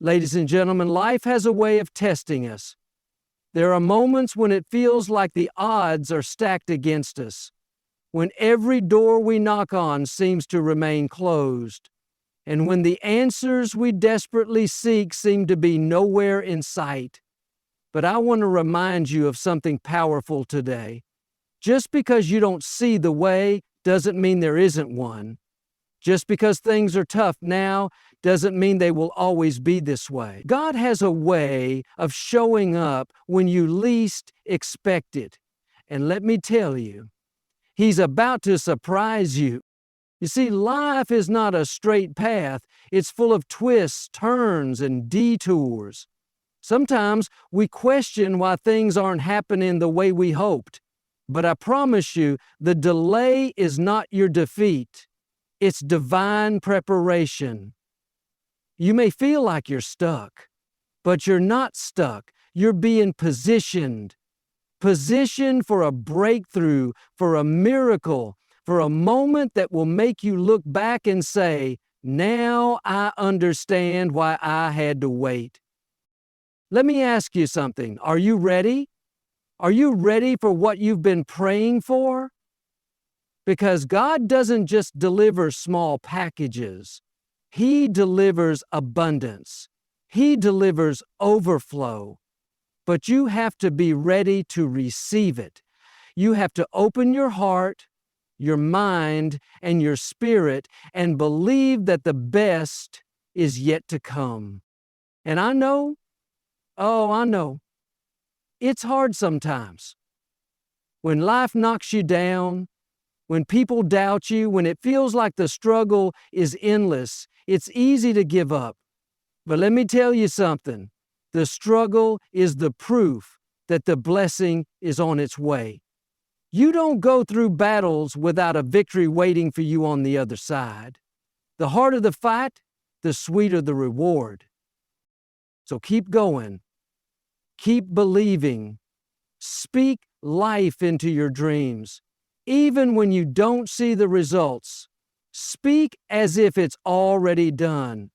Ladies and gentlemen, life has a way of testing us. There are moments when it feels like the odds are stacked against us, when every door we knock on seems to remain closed, and when the answers we desperately seek seem to be nowhere in sight. But I want to remind you of something powerful today. Just because you don't see the way doesn't mean there isn't one. Just because things are tough now doesn't mean they will always be this way. God has a way of showing up when you least expect it. And let me tell you, He's about to surprise you. You see, life is not a straight path. It's full of twists, turns, and detours. Sometimes we question why things aren't happening the way we hoped. But I promise you, the delay is not your defeat. It's divine preparation. You may feel like you're stuck, but you're not stuck. You're being positioned. Positioned for a breakthrough, for a miracle, for a moment that will make you look back and say, "Now I understand why I had to wait." Let me ask you something. Are you ready? Are you ready for what you've been praying for? Because God doesn't just deliver small packages. He delivers abundance. He delivers overflow. But you have to be ready to receive it. You have to open your heart, your mind, and your spirit and believe that the best is yet to come. And I know, it's hard sometimes. When life knocks you down, when people doubt you, when it feels like the struggle is endless, it's easy to give up. But let me tell you something. The struggle is the proof that the blessing is on its way. You don't go through battles without a victory waiting for you on the other side. The harder the fight, the sweeter the reward. So keep going. Keep believing. Speak life into your dreams. Even when you don't see the results, speak as if it's already done.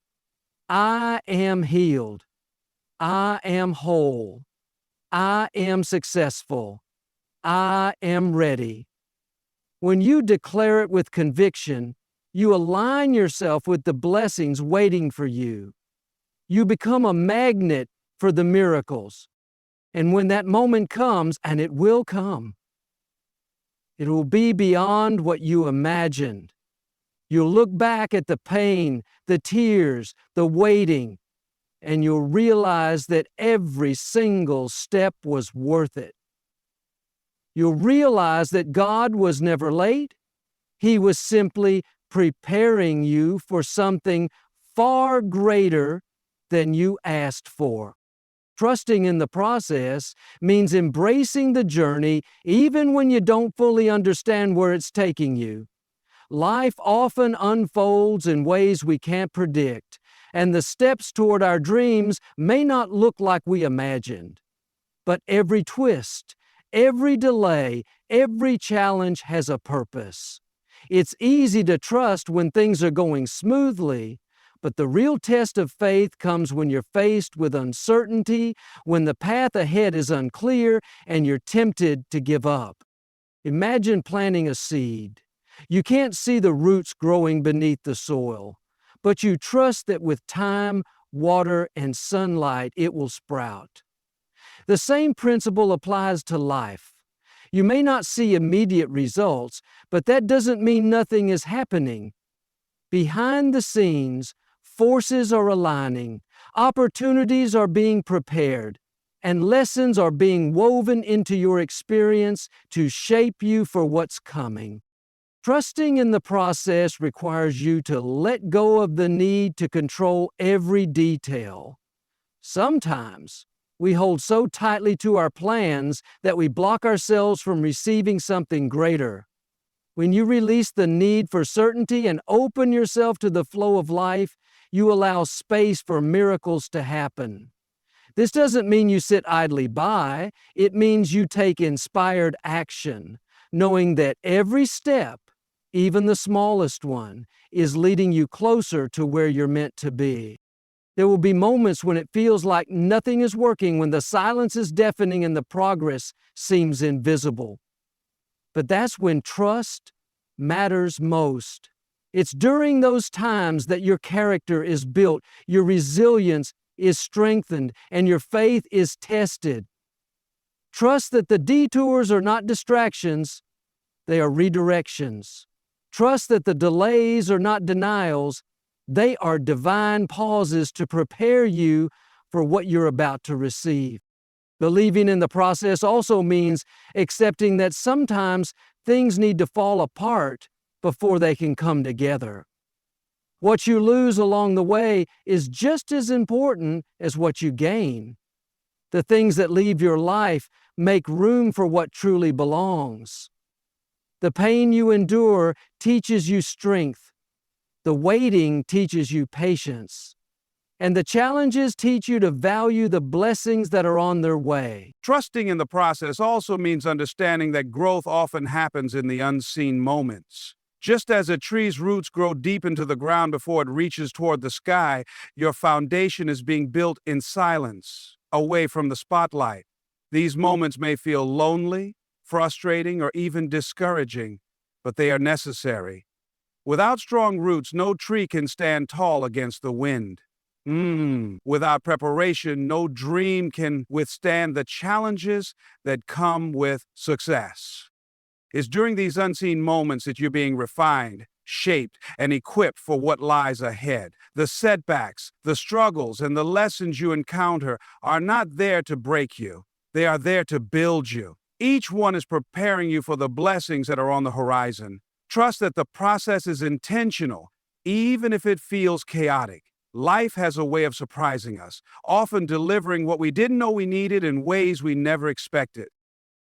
I am healed. I am whole. I am successful. I am ready. When you declare it with conviction, you align yourself with the blessings waiting for you. You become a magnet for the miracles. And when that moment comes, and it will come, it will be beyond what you imagined. You'll look back at the pain, the tears, the waiting, and you'll realize that every single step was worth it. You'll realize that God was never late. He was simply preparing you for something far greater than you asked for. Trusting in the process means embracing the journey even when you don't fully understand where it's taking you. Life often unfolds in ways we can't predict, and the steps toward our dreams may not look like we imagined. But every twist, every delay, every challenge has a purpose. It's easy to trust when things are going smoothly, but the real test of faith comes when you're faced with uncertainty, when the path ahead is unclear, and you're tempted to give up. Imagine planting a seed. You can't see the roots growing beneath the soil, but you trust that with time, water, and sunlight, it will sprout. The same principle applies to life. You may not see immediate results, but that doesn't mean nothing is happening. Behind the scenes, forces are aligning, opportunities are being prepared, and lessons are being woven into your experience to shape you for what's coming. Trusting in the process requires you to let go of the need to control every detail. Sometimes we hold so tightly to our plans that we block ourselves from receiving something greater. When you release the need for certainty and open yourself to the flow of life, you allow space for miracles to happen. This doesn't mean you sit idly by. It means you take inspired action, knowing that every step, even the smallest one, is leading you closer to where you're meant to be. There will be moments when it feels like nothing is working, when the silence is deafening and the progress seems invisible. But that's when trust matters most. It's during those times that your character is built, your resilience is strengthened, and your faith is tested. Trust that the detours are not distractions, they are redirections. Trust that the delays are not denials, they are divine pauses to prepare you for what you're about to receive. Believing in the process also means accepting that sometimes things need to fall apart before they can come together. What you lose along the way is just as important as what you gain. The things that leave your life make room for what truly belongs. The pain you endure teaches you strength. The waiting teaches you patience. And the challenges teach you to value the blessings that are on their way. Trusting in the process also means understanding that growth often happens in the unseen moments. Just as a tree's roots grow deep into the ground before it reaches toward the sky, your foundation is being built in silence, away from the spotlight. These moments may feel lonely, frustrating, or even discouraging, but they are necessary. Without strong roots, no tree can stand tall against the wind. Without preparation, no dream can withstand the challenges that come with success. It's during these unseen moments that you're being refined, shaped, and equipped for what lies ahead. The setbacks, the struggles, and the lessons you encounter are not there to break you. They are there to build you. Each one is preparing you for the blessings that are on the horizon. Trust that the process is intentional, even if it feels chaotic. Life has a way of surprising us, often delivering what we didn't know we needed in ways we never expected.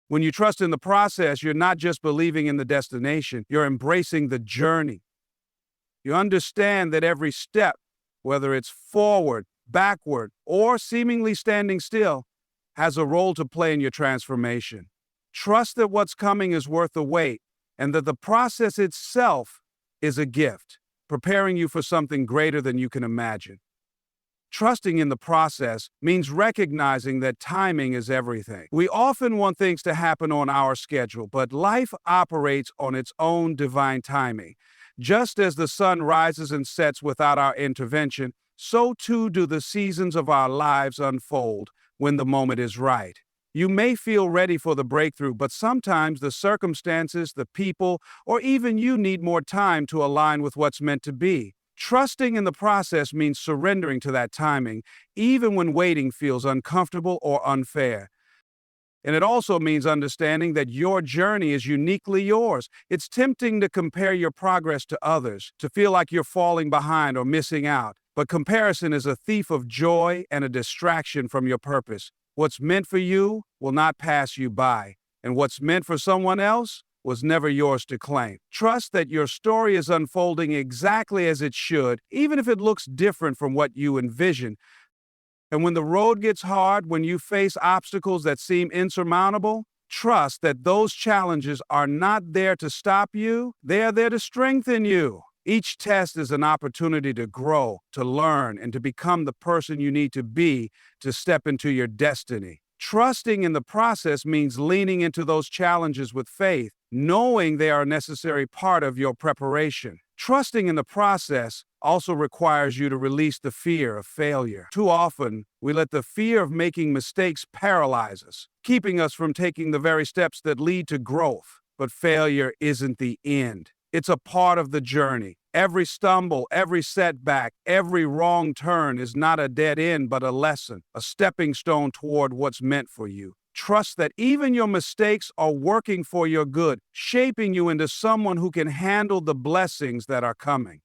When you trust in the process, you're not just believing in the destination, you're embracing the journey. You understand that every step, whether it's forward, backward, or seemingly standing still, has a role to play in your transformation. Trust that what's coming is worth the wait, and that the process itself is a gift, preparing you for something greater than you can imagine. Trusting in the process means recognizing that timing is everything. We often want things to happen on our schedule, but life operates on its own divine timing. Just as the sun rises and sets without our intervention, so too do the seasons of our lives unfold when the moment is right. You may feel ready for the breakthrough, but sometimes the circumstances, the people, or even you need more time to align with what's meant to be. Trusting in the process means surrendering to that timing, even when waiting feels uncomfortable or unfair. And it also means understanding that your journey is uniquely yours. It's tempting to compare your progress to others, to feel like you're falling behind or missing out. But comparison is a thief of joy and a distraction from your purpose. What's meant for you will not pass you by, and what's meant for someone else was never yours to claim. Trust that your story is unfolding exactly as it should, even if it looks different from what you envisioned. And when the road gets hard, when you face obstacles that seem insurmountable, trust that those challenges are not there to stop you, they are there to strengthen you. Each test is an opportunity to grow, to learn, and to become the person you need to be to step into your destiny. Trusting in the process means leaning into those challenges with faith, knowing they are a necessary part of your preparation. Trusting in the process also requires you to release the fear of failure. Too often, we let the fear of making mistakes paralyze us, keeping us from taking the very steps that lead to growth. But failure isn't the end. It's a part of the journey. Every stumble, every setback, every wrong turn is not a dead end, but a lesson, a stepping stone toward what's meant for you. Trust that even your mistakes are working for your good, shaping you into someone who can handle the blessings that are coming.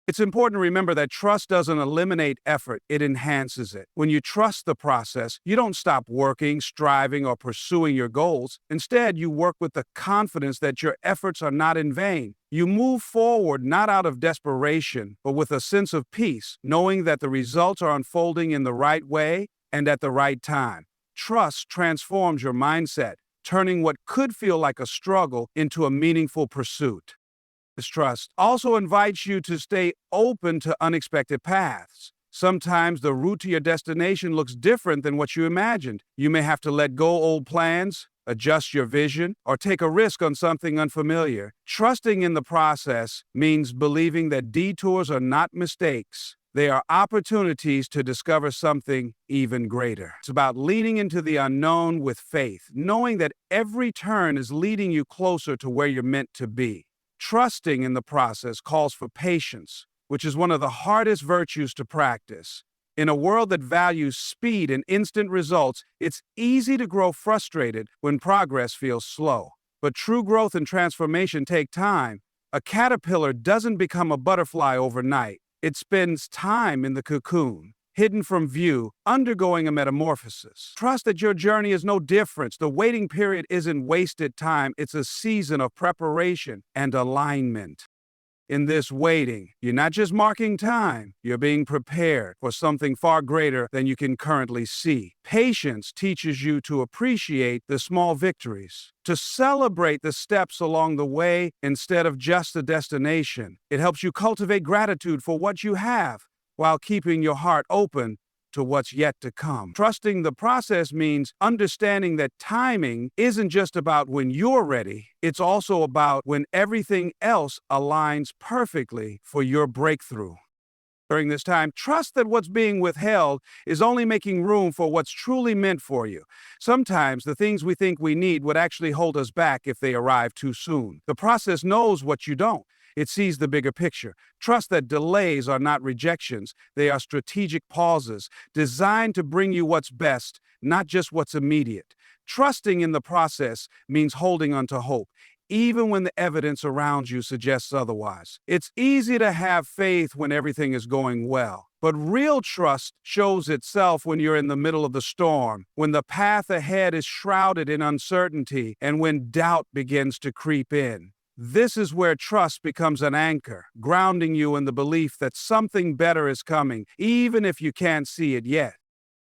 It's important to remember that trust doesn't eliminate effort, it enhances it. When you trust the process, you don't stop working, striving, or pursuing your goals. Instead, you work with the confidence that your efforts are not in vain. You move forward not out of desperation, but with a sense of peace, knowing that the results are unfolding in the right way and at the right time. Trust transforms your mindset, turning what could feel like a struggle into a meaningful pursuit. This trust also invites you to stay open to unexpected paths. Sometimes the route to your destination looks different than what you imagined. You may have to let go old plans, adjust your vision, or take a risk on something unfamiliar. Trusting in the process means believing that detours are not mistakes. They are opportunities to discover something even greater. It's about leaning into the unknown with faith, knowing that every turn is leading you closer to where you're meant to be. Trusting in the process calls for patience, which is one of the hardest virtues to practice. In a world that values speed and instant results, it's easy to grow frustrated when progress feels slow. But true growth and transformation take time. A caterpillar doesn't become a butterfly overnight. It spends time in the cocoon, hidden from view, undergoing a metamorphosis. Trust that your journey is no different. The waiting period isn't wasted time, it's a season of preparation and alignment. In this waiting, you're not just marking time, you're being prepared for something far greater than you can currently see. Patience teaches you to appreciate the small victories, to celebrate the steps along the way instead of just the destination. It helps you cultivate gratitude for what you have while keeping your heart open to what's yet to come. Trusting the process means understanding that timing isn't just about when you're ready, it's also about when everything else aligns perfectly for your breakthrough. During this time, trust that what's being withheld is only making room for what's truly meant for you. Sometimes the things we think we need would actually hold us back if they arrive too soon. The process knows what you don't. It sees the bigger picture. Trust that delays are not rejections. They are strategic pauses designed to bring you what's best, not just what's immediate. Trusting in the process means holding on to hope, even when the evidence around you suggests otherwise. It's easy to have faith when everything is going well, but real trust shows itself when you're in the middle of the storm, when the path ahead is shrouded in uncertainty, and when doubt begins to creep in. This is where trust becomes an anchor, grounding you in the belief that something better is coming, even if you can't see it yet.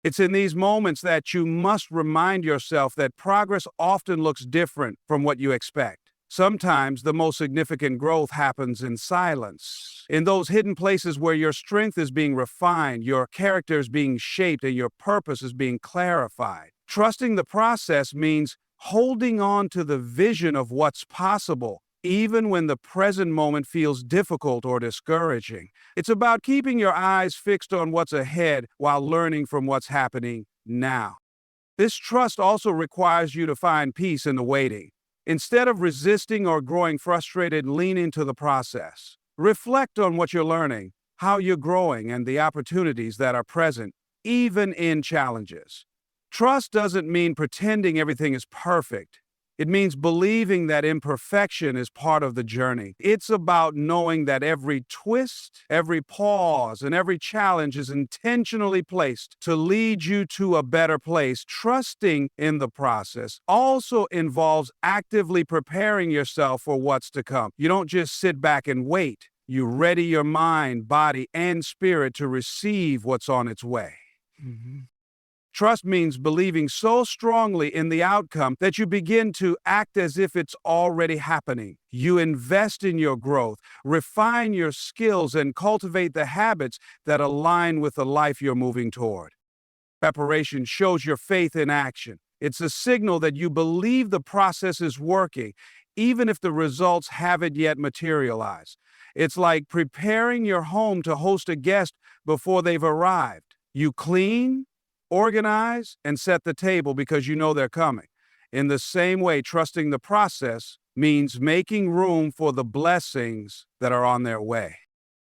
It's in these moments that you must remind yourself that progress often looks different from what you expect. Sometimes the most significant growth happens in silence, in those hidden places where your strength is being refined, your character is being shaped, and your purpose is being clarified. Trusting the process means holding on to the vision of what's possible, even when the present moment feels difficult or discouraging. It's about keeping your eyes fixed on what's ahead while learning from what's happening now. This trust also requires you to find peace in the waiting. Instead of resisting or growing frustrated, lean into the process. Reflect on what you're learning, how you're growing, and the opportunities that are present, even in challenges. Trust doesn't mean pretending everything is perfect. It means believing that imperfection is part of the journey. It's about knowing that every twist, every pause, and every challenge is intentionally placed to lead you to a better place. Trusting in the process also involves actively preparing yourself for what's to come. You don't just sit back and wait. You ready your mind, body, and spirit to receive what's on its way. Trust means believing so strongly in the outcome that you begin to act as if it's already happening. You invest in your growth, refine your skills, and cultivate the habits that align with the life you're moving toward. Preparation shows your faith in action. It's a signal that you believe the process is working, even if the results haven't yet materialized. It's like preparing your home to host a guest before they've arrived. You clean, organize, and set the table because you know they're coming. In the same way, trusting the process means making room for the blessings that are on their way.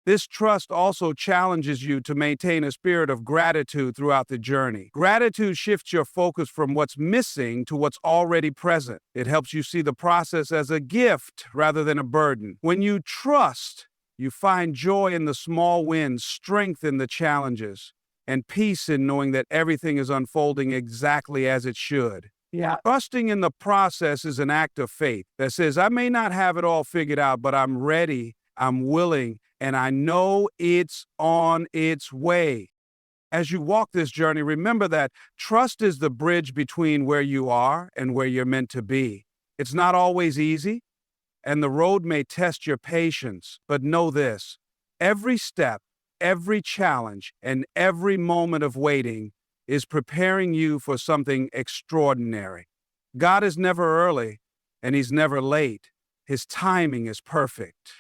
This trust also challenges you to maintain a spirit of gratitude throughout the journey. Gratitude shifts your focus from what's missing to what's already present. It helps you see the process as a gift rather than a burden. When you trust, you find joy in the small wins, strength in the challenges, and peace in knowing that everything is unfolding exactly as it should. Trusting in the process is an act of faith that says, I may not have it all figured out, but I'm ready, I'm willing, and I know it's on its way. As you walk this journey, remember that trust is the bridge between where you are and where you're meant to be. It's not always easy, and the road may test your patience, but know this: every step, every challenge and every moment of waiting is preparing you for something extraordinary. God is never early and He's never late. His timing is perfect.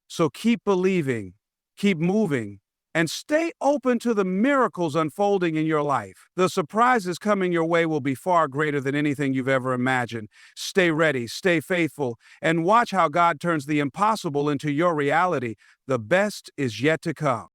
So keep believing, keep moving, and stay open to the miracles unfolding in your life. The surprises coming your way will be far greater than anything you've ever imagined. Stay ready, stay faithful, and watch how God turns the impossible into your reality. The best is yet to come.